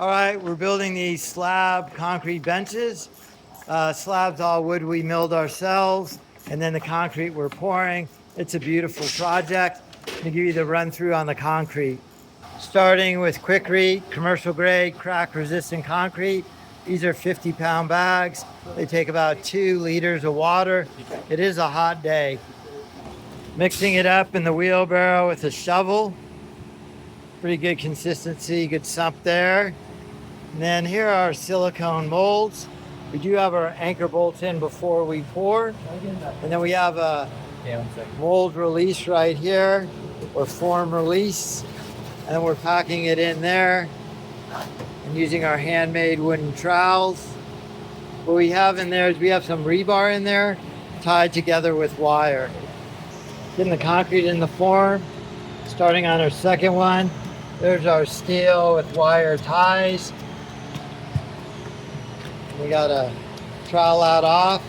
All right, we're building these slab concrete benches. Slabs all wood we milled ourselves, and then the concrete we're pouring. It's a beautiful project. I'm gonna give you the run through on the concrete. Starting with Quickrete, commercial grade, crack resistant concrete. These are 50-pound bags. They take about 2 liters of water. It is a hot day. Mixing it up in the wheelbarrow with a shovel. Pretty good consistency, good sump there. And then here are our silicone molds. We do have our anchor bolts in before we pour. And then we have a mold release right here, or form release. And then we're packing it in there and using our handmade wooden trowels. What we have in there is we have some rebar in there tied together with wire. Getting the concrete in the form, starting on our second one. There's our steel with wire ties. We got a trowel out off.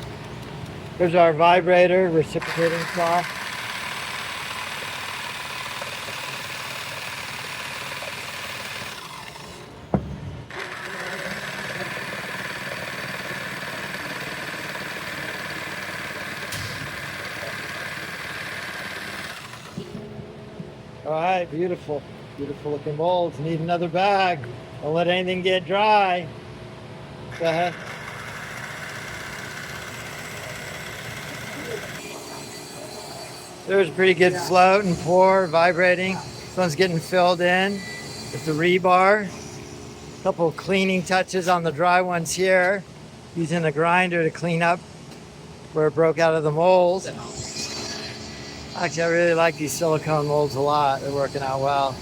Here's our vibrator, reciprocating saw. All right, beautiful. Beautiful looking molds. Need another bag. Don't let anything get dry. Go ahead. There's a pretty good float and pour, vibrating. This one's getting filled in with the rebar. A couple of cleaning touches on the dry ones here. Using a grinder to clean up where it broke out of the mold. Actually, I really like these silicone molds a lot. They're working out well.